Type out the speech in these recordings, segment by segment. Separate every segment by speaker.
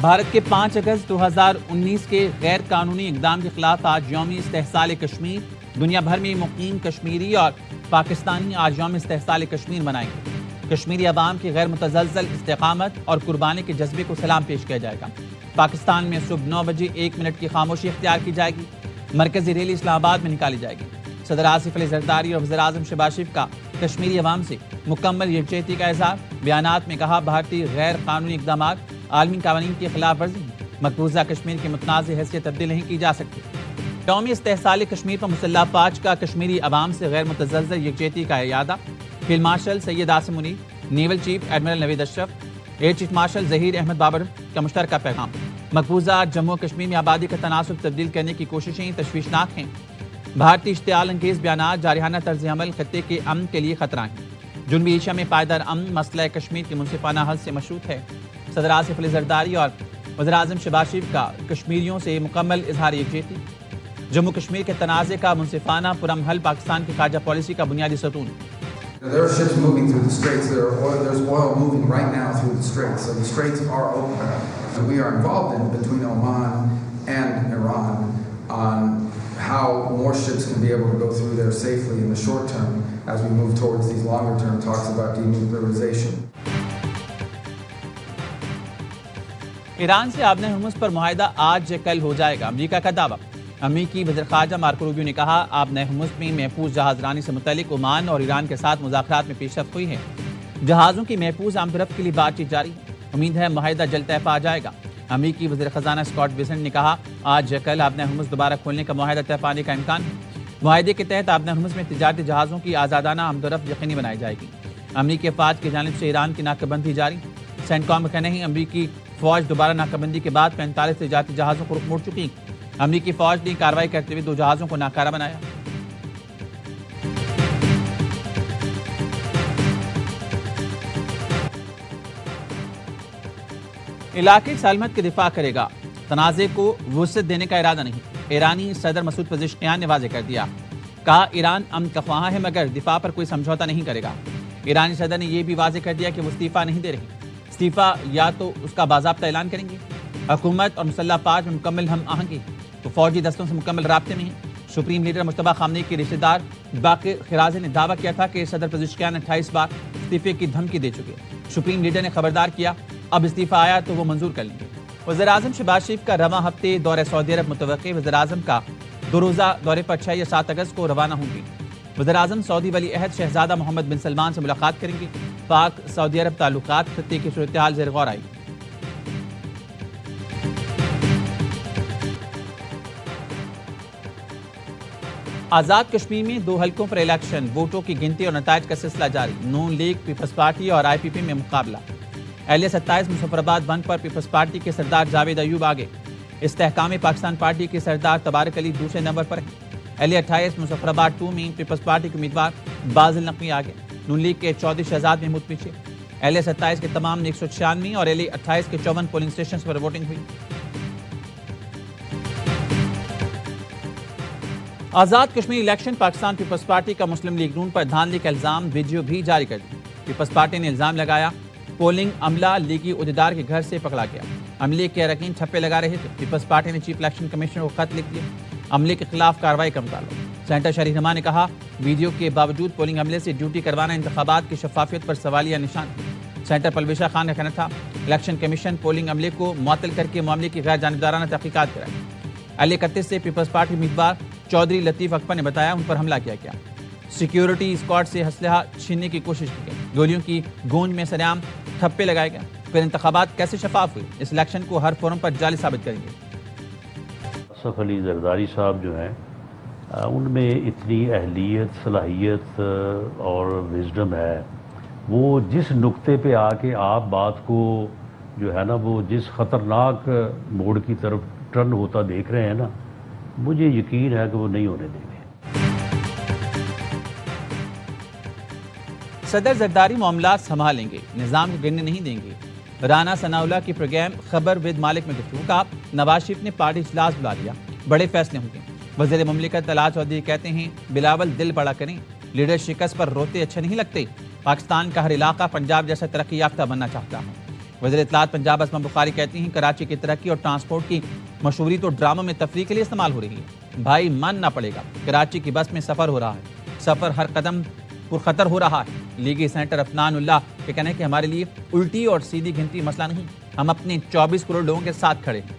Speaker 1: بھارت کے 5 اگست 2019 کے غیر قانونی اقدام کے خلاف آج یوم استحصال کشمیر دنیا بھر میں مقیم کشمیری اور پاکستانی آج یوم استحصال کشمیر منائیں گے۔ کشمیری عوام کی غیر متزلزل استقامت اور قربانی کے جذبے کو سلام پیش کیا جائے گا۔ پاکستان میں صبح 9 بجے 1 منٹ کی خاموشی اختیار کی جائے گی۔ مرکزی ریلی اسلام آباد میں نکالی جائے گی۔ صدر آصف علی زرداری اور وزیر اعظم شہباز شریف کا کشمیری عوام سے مکمل یکجہتی کا اظہار۔ بیانات میں کہا بھارتی غیر قانونی اقدامات عالمی قوانین کی خلاف ورزی ہیں۔ مقبوضہ کشمیر کی متنازع حیثیت تبدیل نہیں کی جا سکتی۔ یوم استحصال کشمیر پر مسلح افواج کا کشمیری عوام سے غیر متزلزل یکجہتی کا اعادہ۔ Field marshal Syed Asim Munir, naval chief admiral Naveed Ashraf, air chief marshal Zaheer Ahmed Babar کا مشترکہ پیغام۔ مقبوضہ جموں کشمیر میں آبادی کا تناسب تبدیل کرنے کی کوششیں تشویشناک ہیں۔ بھارتی اشتعال انگیز بیانات جارحانہ طرز عمل خطے کے امن کے لیے خطرہ ہیں۔ جنوبی ایشیا میں پائیدار امن مسئلہ کشمیر کے منصفانہ حل سے مشروط ہے۔ صدر آصف علی زرداری اور وزیر اعظم شہباز شریف کا کشمیریوں سے مکمل اظہار یکجہتی۔ جموں کشمیر کے تنازع کا منصفانہ پرامن حل پاکستان کی خارجہ پالیسی کا بنیادی ستون۔
Speaker 2: There are ships moving through the straits. There's oil moving right now through the straits. So the straits are open. And we are involved in between Oman and Iran on how more ships can be able to go through there safely in the short term as we move towards these longer term talks about denuclearization.
Speaker 1: Iran سے Aab-e Hormuz پر معاہدہ آج یا کل ہو جائے گا، امریکہ کا دعویٰ۔ امریکی وزیر خارجہ مارکو روبیو نے کہا آبِ ہرمز میں محفوظ جہاز رانی سے متعلق عمان اور ایران کے ساتھ مذاکرات میں پیش رفت ہوئی ہے۔ جہازوں کی محفوظ آمد و رفت کے لیے بات چیت جاری ہے۔ امید ہے معاہدہ جلد طے پا جائے گا۔ امریکی وزیر خزانہ اسکاٹ بیسنٹ نے کہا آج یا کل آبِ ہرمز دوبارہ کھولنے کا معاہدہ طے پانے کا امکان ہے۔ معاہدے کے تحت آبِ ہرمز میں تجارتی جہازوں کی آزادانہ آمد و رفت یقینی بنائی جائے گی۔ امریکی افواج کی جانب سے ایران کی ناکہ بندی جاری۔ سینٹ کام کا کہنا ہے امریکی فوج دوبارہ ناکہ بندی کے بعد 45 تجارتی جہازوں کو رخ موڑ چکی۔ امریکی فوج نے کارروائی کرتے ہوئے 2 جہازوں کو ناکارہ بنایا۔ علاقے سالمت کے دفاع کرے گا، تنازع کو وسعت دینے کا ارادہ نہیں۔ ایرانی صدر مسعود پزشکیان نے واضح کر دیا، کہا ایران امن کا خواہاں ہے مگر دفاع پر کوئی سمجھوتہ نہیں کرے گا۔ ایرانی صدر نے یہ بھی واضح کر دیا کہ وہ استعفیٰ نہیں دے رہے۔ استعفیٰ یا تو اس کا باضابطہ اعلان کریں گے۔ حکومت اور مسلح افواج میں مکمل ہم آہنگی، تو فوجی دستوں سے مکمل رابطے میں ہیں۔ سپریم لیڈر مجتبیٰ خامنئی کے رشتہ دار باقر خرازی نے دعویٰ کیا تھا کہ صدر پزشکیان 28 بار استعفے کی دھمکی دے چکے۔ سپریم لیڈر نے خبردار کیا اب استعفیٰ آیا تو وہ منظور کر لیں گے۔ وزیر اعظم شہباز شریف کا رواں ہفتے دورہ سعودی عرب متوقع۔ وزیر اعظم کا 2 روزہ دورے پر 6 یا 7 اگست کو روانہ ہوں گے۔ وزیر اعظم سعودی ولی عہد شہزادہ محمد بن سلمان سے ملاقات کریں گے۔ پاک سعودی عرب تعلقات خطے کی صورتحال زیر غور آئی۔ آزاد کشمیر میں 2 حلقوں پر الیکشن، ووٹوں کی گنتی اور نتائج کا سلسلہ جاری۔ نون لیگ، پیپلز پارٹی اور آئی پی پی میں مقابلہ۔ اہلیہ 27 مظفرآباد 1 پر پیپلز پارٹی کے سردار جاوید ایوب آگے۔ استحکام پاکستان پارٹی کے سردار تبارک علی دوسرے نمبر پر ہیں۔ اہلیہ 28 مظفرآباد 2 میں پیپلز پارٹی کے امیدوار بازل نقوی آگے۔ نون لیگ کے چودھری شہزاد محمود پیچھے۔ اہلیہ 27 کے تمام 196 اور اہلیہ 28 کے 54 پولنگ اسٹیشنز پر ووٹنگ ہوئی۔ Azad Kashmir election, Pakistan Peoples Party کا مسلم لیگ نون پر دھاندلی کا الزام، ویڈیو بھی جاری کر دی۔ پیپلز پارٹی نے الزام لگایا پولنگ عملہ لیگی عہدیدار کے گھر سے پکڑا گیا۔ عملے کے اراکین ٹھپے لگا رہے تھے۔ پیپلز پارٹی نے چیف الیکشن کمشنر کو خط لکھ دیا، عملے کے خلاف کارروائی کا مطالبہ۔ سینٹر شریف رحمان نے کہا ویڈیو کے باوجود پولنگ عملے سے ڈیوٹی کروانا انتخابات کی شفافیت پر سوالیہ نشان۔ سینٹر پرویز خان کا کہنا تھا الیکشن کمیشن پولنگ عملے کو معطل کر کے معاملے کی غیر جانبدارانہ تحقیقات کرائے۔ اہلیہ 31 سے پیپلز پارٹی امیدوار چودھری لطیف اکبر نے بتایا ان پر حملہ کیا گیا۔ سیکیورٹی اسکواڈ سے اسلحہ چھیننے کی کوشش کی گئی، گولیوں کی گونج میں سرعام تھپے لگائے گئے۔ پھر انتخابات کیسے شفاف ہوئے؟ اس الیکشن کو ہر فورم پر جعلی ثابت کریں گے۔
Speaker 3: آصف علی زرداری صاحب جو ہیں ان میں اتنی اہلیت، صلاحیت اور وزڈم ہے، وہ جس نقطے پہ آ کے آپ بات کو جو ہے نا وہ جس خطرناک موڑ کی طرف ٹرن ہوتا دیکھ رہے ہیں نا، مجھے یقین ہے کہ وہ نہیں ہونے دیں گے۔
Speaker 1: صدر زرداری معاملات سنبھالیں گے، نظام کو گرنے نہیں دیں گے۔ رانا ثناء اللہ کی پروگرام خبر ود مالک میں گفتگو، کہا نواز شریف نے پارٹی اجلاس بلا لیا، بڑے فیصلے ہوں گے۔ وزیر مملکت طلعت چودھری کہتے ہیں بلاول دل بڑا کریں، لیڈر شکست پر روتے اچھے نہیں لگتے۔ پاکستان کا ہر علاقہ پنجاب جیسا ترقی یافتہ بننا چاہتا ہے۔ وزیر اطلاعات پنجاب اسما بخاری کہتی ہیں کراچی کی ترقی اور ٹرانسپورٹ کی مشہوری تو ڈراموں میں تفریح کے لیے استعمال ہو رہی ہے، بھائی ماننا پڑے گا، کراچی کی بس میں سفر ہو رہا ہے، سفر ہر قدم پرخطر ہو رہا ہے۔ لیگی سینٹر افنان اللہ کے کہنا ہے کہ ہمارے لیے الٹی اور سیدھی گنتی مسئلہ نہیں، ہم اپنے 24 کروڑ لوگوں کے ساتھ کھڑے ہیں۔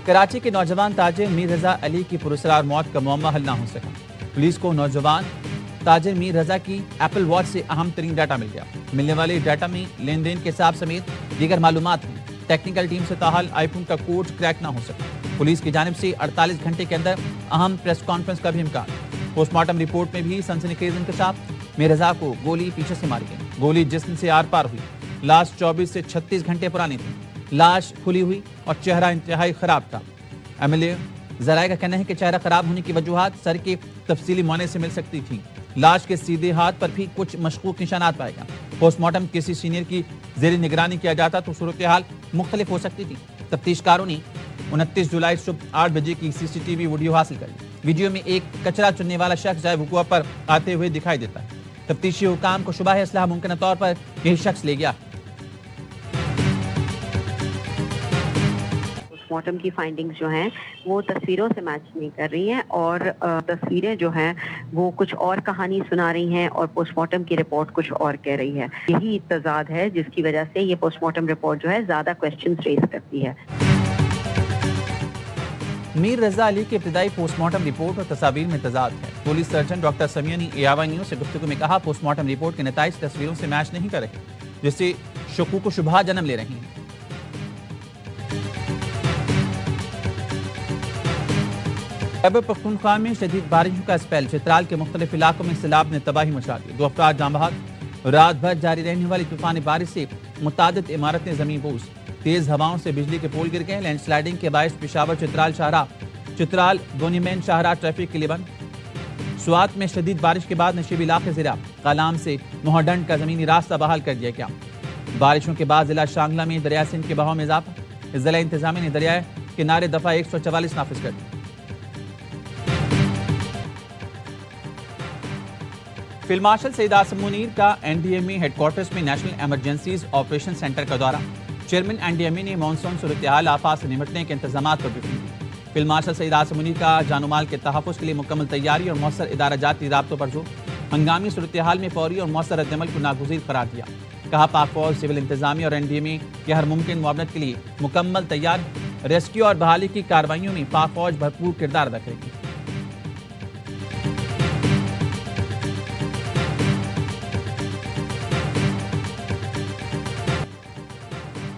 Speaker 1: کراچی کے نوجوان تاجر میر رضا علی کی پراسرار موت کا معمہ حل نہ ہو سکا، پولیس کو نوجوان تاجر میر رضا کی ایپل واچ سے اہم ترین ڈیٹا مل گیا۔ ملنے والے ڈیٹا میں لین دین کے حساب سمیت دیگر معلومات ہیں۔ ٹیکنیکل ٹیم سے تاحال آئی فون کا کوڈ کریک نہ ہو سکا۔ پولیس کی جانب سے 48 گھنٹے کے اندر اہم پریس کانفرنس کا بھی امکان۔ پوسٹ مارٹم رپورٹ میں بھی سنسنیخیز انکشاف، میر رضا کو گولی پیچھے سے ماری گئی، گولی جسم سے آر پار ہوئی، لاش 24 سے 36 گھنٹے پرانی تھی، لاش کھلی ہوئی اور چہرہ انتہائی خراب تھا۔ ایم ایل اے ذرائع کا کہنا ہے کہ چہرہ خراب ہونے کی وجوہات سر کے تفصیلی معائنے سے مل سکتی تھیں۔ لاش کے سیدھے ہاتھ پر بھی کچھ مشکوک نشانات پائے گئے۔ پوسٹ مارٹم کسی سینئر کی زیر نگرانی کیا جاتا تو صورتحال مختلف ہو سکتی تھی۔ تفتیش کاروں نے 29 جولائی صبح 8 بجے کی سی سی ٹی وی ویڈیو حاصل کر لی۔ ویڈیو میں ایک کچرا چننے والا شخص جائے وقوع پر آتے ہوئے دکھائی دیتا ہے۔ تفتیشی حکام کو شبہ ہے اسلحہ ممکنہ طور پر یہی شخص لے گیا۔
Speaker 4: مارٹم کی فائنڈنگز جو ہیں وہ تصویروں سے میچ نہیں کر رہی ہیں اور تصویریں جو ہیں وہ کچھ اور کہانی سنا رہی ہیں اور پوسٹ مارٹم کی رپورٹ کچھ اور کہہ رہی ہے۔ یہی تضاد ہے جس کی وجہ سے یہ پوسٹ مارٹم رپورٹ جو ہے زیادہ کوسچنز ریز کرتی ہے۔
Speaker 1: میر رضا علی کی ابتدائی پوسٹ مارٹم رپورٹ اور تصاویر میں تضاد ہے۔ پولیس سرجن ڈاکٹر سمیہ نے AIY نیوز سے گفتگو میں کہا پوسٹ مارٹم رپورٹ کے نتائج تصویروں سے میچ نہیں کر رہے، جس سے شکوک و شبہات جنم لے رہی ہیں۔ خیبر پختونخوا میں شدید بارشوں کا اسپیل، چترال کے مختلف علاقوں میں سیلاب نے تباہی مچا دی، 2 افراد جاں بحق۔ رات بھر جاری رہنے والی طوفانی بارش سے متعدد عمارتیں زمین بوس، تیز ہواؤں سے بجلی کے پول گر گئے۔ لینڈ سلائیڈنگ کے باعث پشاور چترال شاہراہ، چترال دونی مین شاہراہ ٹریفک کے لیے بند۔ سوات میں شدید بارش کے بعد نشیبی علاقے ضلع کالام سے موہڈنڈ کا زمینی راستہ بحال کر دیا گیا۔ بارشوں کے بعد ضلع شانگلہ میں دریائے سندھ کے بہاؤ میں اضافہ، ضلع انتظامیہ نے دریائے کنارے دفعہ 144 نافذ کر دی۔ فیلڈ مارشل سعید عاصم منیر کا NDMA ہیڈ کوارٹرز میں نیشنل ایمرجنسیز آپریشن سینٹر کا دورہ، چیئرمین NDMA نے مانسون صورتحال آفات سے نمٹنے کے انتظامات پر بریفنگ دی۔ فیلڈ مارشل سعید عاصم منیر کا جان و مال کے تحفظ کے لیے مکمل تیاری اور مؤثر ادارہ جاتی رابطوں پر زور، ہنگامی صورتحال میں فوری اور مؤثر رد عمل کو ناگزیر قرار دیا۔ کہا پاک فوج، سول انتظامیہ اور NDMA کے ہر ممکن معاونت کے لیے مکمل تیار، ریسکیو اور بحالی کی کارروائیوں میں پاک فوج بھرپور کردار ادا کرے گی۔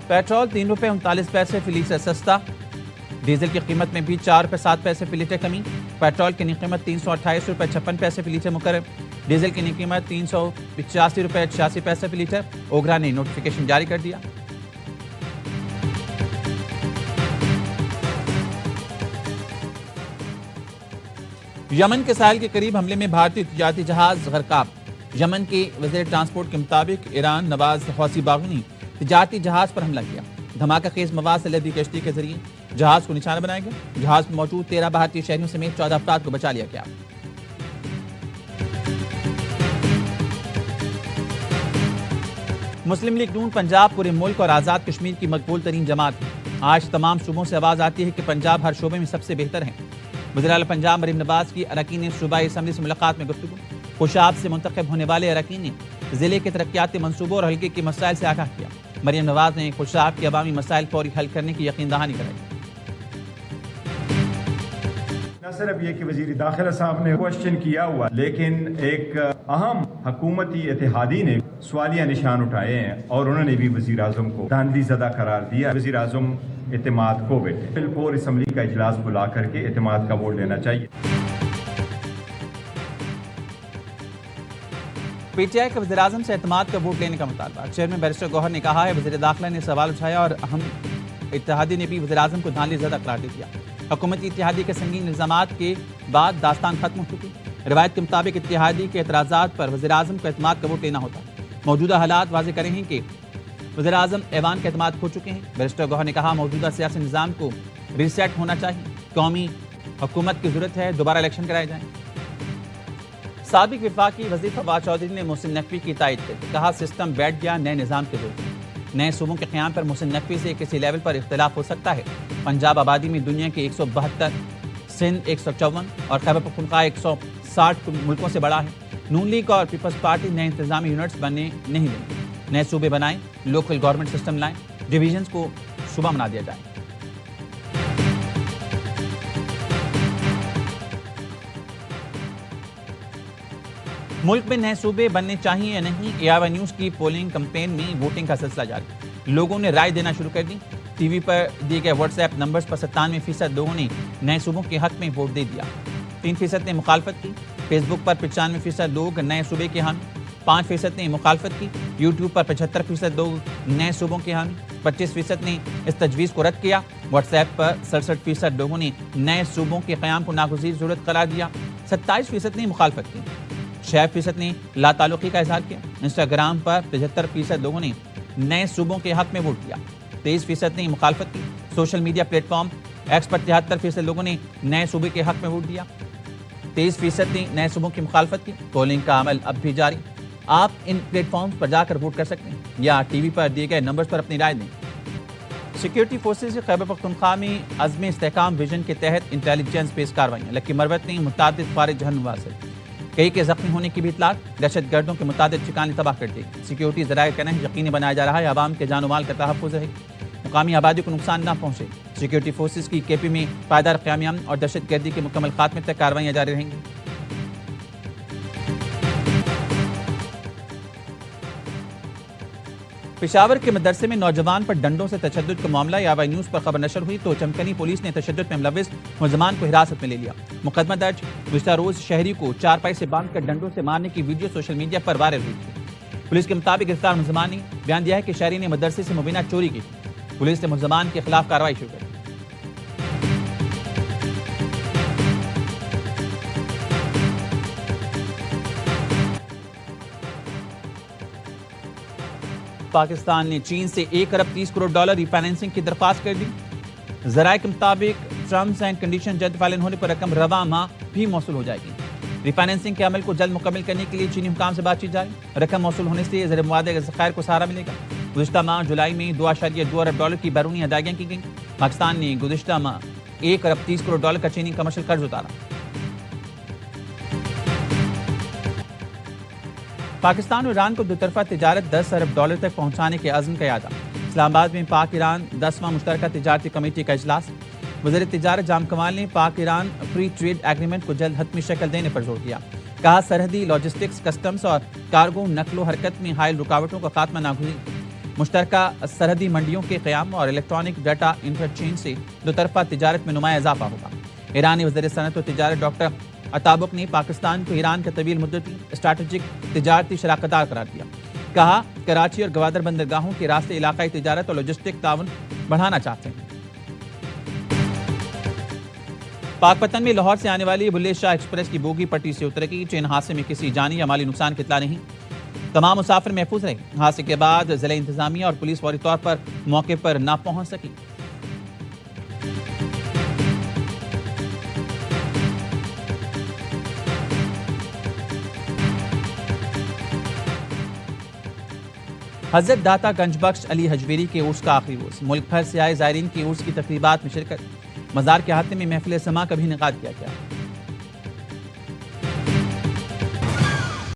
Speaker 1: پیٹرول 3 روپے 39 پیسے فی لیٹر سستا، ڈیزل کی قیمت میں بھی 4 روپے 7 پیسے فی لیٹر کمی، پیٹرول کی نئی قیمت 328 روپے 56 پیسے فی لیٹر مقرر، ڈیزل کی نئی قیمت 385 روپے 86 پیسے فی لیٹر۔ اوگرا نے نوٹیفیکیشن جاری کر دیا۔ یمن کے ساحل کے قریب حملے میں بھارتی تجارتی جہاز غرقاب، یمن کے وزیر ٹرانسپورٹ کے مطابق ایران نواز حوثی باغیوں نے تجارتی جہاز پر حملہ کیا، دھماکہ خیز مواد سے لدی کشتی کے ذریعے جہاز کو نشانہ بنایا گیا۔ جہاز میں موجود 13 بھارتی شہریوں سمیت 14 افراد کو بچا لیا گیا۔ مسلم لیگ نون پنجاب پورے ملک اور آزاد کشمیر کی مقبول ترین جماعت ہے۔ آج تمام صوبوں سے آواز آتی ہے کہ پنجاب ہر شعبے میں سب سے بہتر ہے۔ وزیر اعلیٰ پنجاب مریم نواز کی اراکین صوبائی اسمبلی سے ملاقات میں گفتگو، خوشاب سے منتخب ہونے والے اراکین نے ضلع کے ترقیاتی منصوبوں اور حلقے کے مسائل سے آگاہ کیا۔ مریم نواز نے خوشاب کے عوامی مسائل فوری حل کرنے کی یقین دہانی کرائی۔
Speaker 5: نہ صرف یہ کہ وزیر داخلہ صاحب نے کوشچن کیا ہوا، لیکن ایک اہم حکومتی اتحادی نے سوالیہ نشان اٹھائے ہیں اور انہوں نے بھی وزیر اعظم کو دھاندلی زدہ قرار دیا۔ وزیر اعظم اعتماد کو بیٹھے بالکل اسمبلی کا اجلاس بلا کر کے اعتماد کا ووٹ لینا چاہیے۔
Speaker 1: پی ٹی آئی کا وزیر اعظم سے اعتماد کا ووٹ لینے کا مطالبہ، چیئرمین بیرسٹر گوہر نے کہا ہے وزیر داخلہ نے سوال اٹھایا اور اہم اتحادی نے بھی وزیر اعظم کو دھاندلی زدہ قرار دے دیا۔ حکومتی اتحادی کے سنگین الزامات کے بعد داستان ختم ہو چکی۔ روایت کے مطابق اتحادی کے اعتراضات پر وزیر اعظم کو اعتماد کا ووٹ لینا ہوتا ہے۔ موجودہ حالات واضح کرے ہیں کہ وزیر اعظم ایوان کے اعتماد کھو چکے ہیں۔ بیرسٹر گوہر نے کہا موجودہ سیاسی نظام کو ریسیٹ ہونا چاہیے، قومی حکومت کی ضرورت ہے دوبارہ الیکشن کرائے جائیں۔ سابق وفاقی وزیر فواد چودھری نے محسن نقوی کی تائید کی، کہا سسٹم بیٹھ گیا، نئے نظام کی ضرورت ہے۔ نئے صوبوں کے قیام پر محسن نقوی سے کسی لیول پر اختلاف ہو سکتا ہے۔ پنجاب آبادی میں دنیا کے 172، سندھ 154 اور خیبر پختونخوا 160 ملکوں سے بڑا ہے۔ نون لیگ اور پیپلز پارٹی نئے انتظامی یونٹس بننے نہیں دیں گے۔ نئے صوبے بنائیں، لوکل گورنمنٹ سسٹم لائیں، ڈویژنز کو صوبہ بنا دیا جائے۔ ملک میں نئے صوبے بننے چاہیے یا نہیں، AIY نیوز کی پولنگ کمپین میں ووٹنگ کا سلسلہ جاری، لوگوں نے رائے دینا شروع کر دی۔ ٹی وی پر دیے گئے واٹس ایپ نمبرز پر 97% لوگوں نے نئے صوبوں کے حق میں ووٹ دے دیا، 3% نے مخالفت کی۔ فیس بک پر 95% لوگ نئے صوبے کے حامی، 5% نے مخالفت کی۔ یوٹیوب پر 75% لوگ نئے صوبوں کے حامی، 25% نے اس تجویز کو رد کیا۔ واٹس ایپ پر 67% لوگوں نے نئے صوبوں کے قیام کو ناگزیر ضرورت قرار دیا، 27% نے مخالفت کی، 6% نے لا تعلقی کا اظہار کیا۔ انسٹاگرام پر 75% لوگوں نے نئے صوبوں کے حق میں ووٹ دیا، 23% نے مخالفت کی۔ Social media platform X پر 73% لوگوں نے نئے صوبے کے حق میں ووٹ دیا، 23% نے نئے صوبوں کی مخالفت کی۔ پولنگ کا عمل اب بھی جاری، آپ ان پلیٹ فارمز پر جا کر ووٹ کر سکتے ہیں یا ٹی وی پر دیے گئے نمبرز پر اپنی رائے دیں۔ سیکیورٹی فورسز خیبر پختونخوا میں عزم استحکام ویژن کے تحت انٹیلیجنس بیس کاروائیاں، لکی مروت میں متعدد فارغ جہنم حاصل، کئی کے زخمی ہونے کی بھی اطلاعات، دہشت گردوں کے متعدد ٹھکانے تباہ کر دی۔ سیکیورٹی ذرائع کا کہنا ہے یقینی بنایا جا رہا ہے عوام کے جان و مال کا تحفظ ہے، مقامی آبادی کو نقصان نہ پہنچے۔ سیکیورٹی فورسز کی KP میں پائیدار قیام امن اور دہشت گردی کے مکمل خاتمے تک کارروائیاں جاری رہیں گی۔ پشاور کے مدرسے میں نوجوان پر ڈنڈوں سے تشدد کا معاملہ، AIY نیوز پر خبر نشر ہوئی تو چمکنی پولیس نے تشدد میں ملوث ملزمان کو حراست میں لے لیا۔ مقدمہ درج، گزشتہ روز شہری کو چارپائی سے باندھ کر ڈنڈوں سے مارنے کی ویڈیو سوشل میڈیا پر وائرل ہوئی تھی۔ پولیس کے مطابق گرفتار ملزمان نے بیان دیا ہے کہ شہری نے مدرسے سے مبینہ چوری کی تھی۔ پولیس نے ملزمان کے خلاف کارروائی شروع کر دی۔ پاکستان نے چین سے $1 ارب 30 کروڑ ری فائنینسنگ کی درخواست کر دی۔ ذرائع کے مطابق ٹرمز اینڈ کنڈیشن جلد فائنل ہونے پر رقم رواں ماہ بھی موصول ہو جائے گی۔ ری فائنینسنگ کے عمل کو جلد مکمل کرنے کے لیے چینی حکام سے بات چیت جاری، رقم موصول ہونے سے زیر مواد ذخائر کو سہارا ملے گا۔ گزشتہ ماہ جولائی میں $2.2 ارب کی بیرونی ادائیگیاں کی گئیں۔ پاکستان نے گزشتہ ماہ $1 ارب 30 کروڑ کا چینی کمرشل قرض اتارا۔ پاکستان اور ایران کو دوطرفہ تجارت $10 ارب تک پہنچانے کے عزم کا اعادہ۔ اسلام آباد میں پاک ایران 10واں مشترکہ تجارتی کمیٹی کا اجلاس، وزیر تجارت جام کمال نے پاک ایران فری ٹریڈ ایگریمنٹ کو جلد حتمی شکل دینے پر زور دیا، کہا سرحدی لاجسٹکس، کسٹمز اور کارگو نقل و حرکت میں حائل رکاوٹوں کا خاتمہ ناگزیر۔ مشترکہ سرحدی منڈیوں کے قیام اور الیکٹرانک ڈیٹا انٹرچینج سے دوطرفہ تجارت میں نمایاں اضافہ ہوگا۔ ایرانی وزیر صنعت و تجارت ڈاکٹر عطابق نے پاکستان کو ایران کا طویل مدتی اسٹریٹجک تجارتی شراکت دار قرار دیا، کہا کراچی اور گوادر بندرگاہوں کے راستے علاقائی تجارت اور لاجسٹک تعاون بڑھانا چاہتے ہیں۔ پاک پتن میں لاہور سے آنے والی بلے شاہ ایکسپریس کی بوگی پٹی سے اترے گی، ٹرین حادثے میں کسی جانی یا مالی نقصان کی اطلاع نہیں، تمام مسافر محفوظ رہے۔ حادثے کے بعد ضلع انتظامیہ اور پولیس فوری طور پر موقع پر نہ پہنچ سکی۔ حضرت داتا گنج بخش علی حجویری کے عرس کا آخری روز، ملک بھر سے آئے زائرین کی عرس کی تقریبات میں شرکت، مزار کے احاطے میں محفل سما کا بھی انعقاد کیا گیا۔